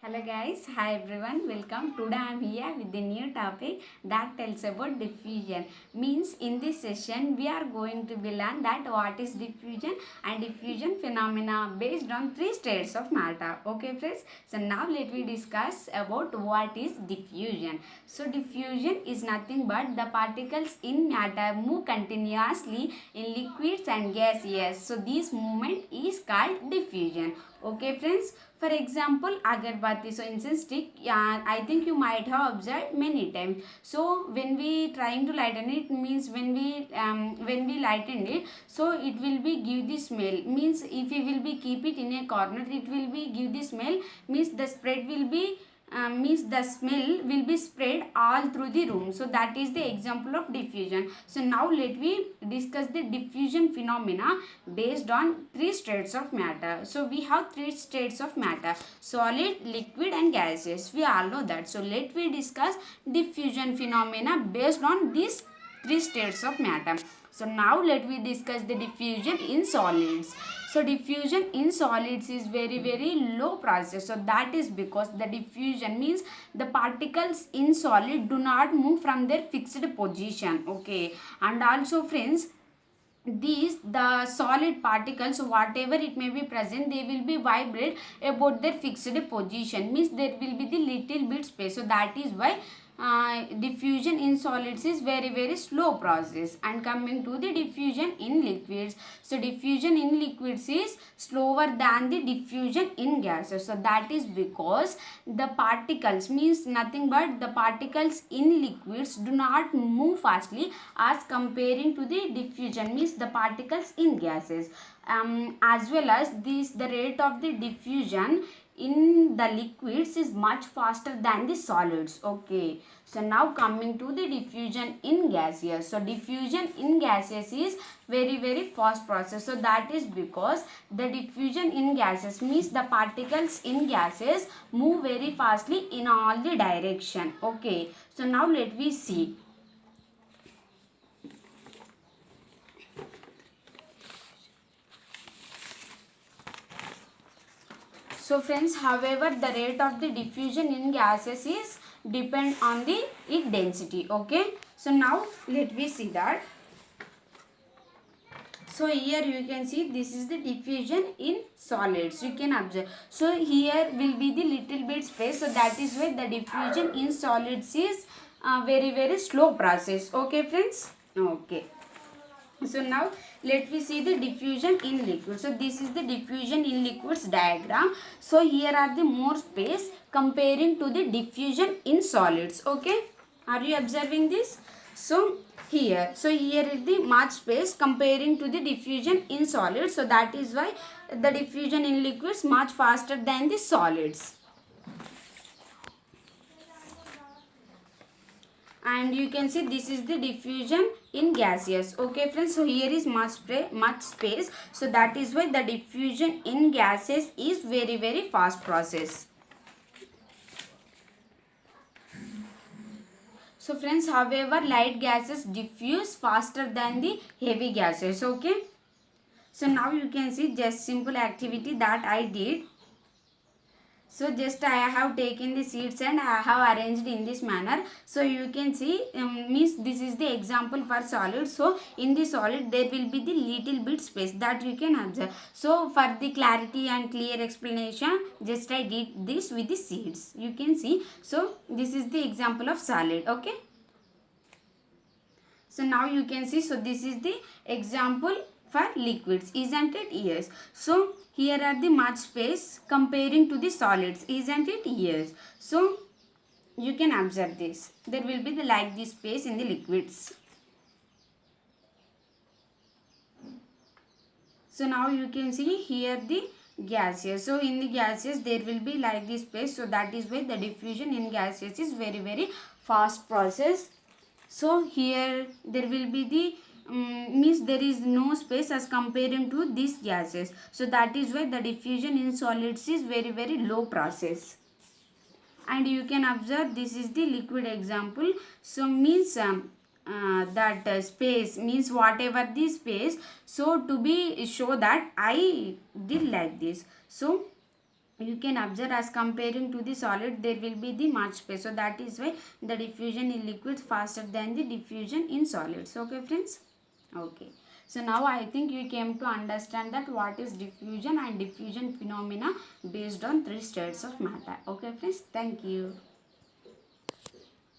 Hello guys, hi everyone, welcome. Today I am here with the new topic that tells about diffusion. Means in this session we are going to be learn that what is diffusion and diffusion phenomena based on three states of matter. Okay friends, so now let me discuss about what is diffusion. So diffusion is nothing but the particles in matter move continuously in liquids and gases. So this movement is called diffusion. Okay friends, for example, agarbatti. So incense stick, yeah, I think you might have observed many times. So when we trying to lighten it, means when we lighten it, so it will be give the smell. Means if we will be keep it in a corner, it will be give the smell. Means the spread will be means the smell will be spread all through the room. So that is the example of diffusion. So now let me discuss the diffusion phenomena based on three states of matter. So we have three states of matter: solid, liquid and gaseous. We all know that. So let me discuss diffusion phenomena based on these three states of matter. So now let me discuss the diffusion in solids. So diffusion in solids is very low process. So that is because the diffusion means the particles in solid do not move from their fixed position. Okay, and also friends, these the solid particles, whatever it may be present, they will be vibrate about their fixed position. Means there will be the little bit space. So that is why diffusion in solids is very slow process. And coming to the diffusion in liquids, so diffusion in liquids is slower than the diffusion in gases. So that is because the particles, means nothing but the particles in liquids do not move fastly as comparing to the diffusion, means the particles in gases. As well as this, the rate of the diffusion in the liquids is much faster than the solids. Okay, so now coming to the diffusion in gases. So diffusion in gases is very fast process. So that is because the diffusion in gases means the particles in gases move very fastly in all the direction. Okay, so now let me see. So friends, however, the rate of the diffusion in gases is depend on the its density. Okay, so now let me see that. So here you can see this is the diffusion in solids. You can observe. So here will be the little bit space. So that is why the diffusion in solids is very slow process. Okay friends. Okay. So now let me see the diffusion in liquids. So this is the diffusion in liquids diagram. So here are the more space comparing to the diffusion in solids. Okay, are you observing this? So here is the much space comparing to the diffusion in solids. So that is why the diffusion in liquids much faster than the solids. And you can see this is the diffusion in gaseous. Okay friends, so here is much space. So that is why the diffusion in gases is very fast process. So friends, however, light gases diffuse faster than the heavy gases. Okay, so now you can see just simple activity that I did. So just I have taken the seeds and I have arranged in this manner. So you can see means this is the example for solid. So in the solid there will be the little bit space that you can observe. So for the clarity and clear explanation, just I did this with the seeds. You can see. So this is the example of solid. Okay. So now you can see. So this is the example for liquids, isn't it? Yes. So here are the much space comparing to the solids, isn't it? Yes. So you can observe this. There will be the like this space in the liquids. So now you can see here the gaseous. So in the gaseous there will be like this space. So that is why the diffusion in gaseous is very fast process. So here there will be the means there is no space as comparing to these gases. So that is why the diffusion in solids is very low process. And you can observe this is the liquid example. So means that space means whatever the space. So to be show that I did like this. So you can observe as comparing to the solid there will be the much space, so that is why the diffusion in liquids faster than the diffusion in solids. Okay friends. Okay, so now I think you came to understand that what is diffusion and diffusion phenomena based on three states of matter. Okay friends, thank you.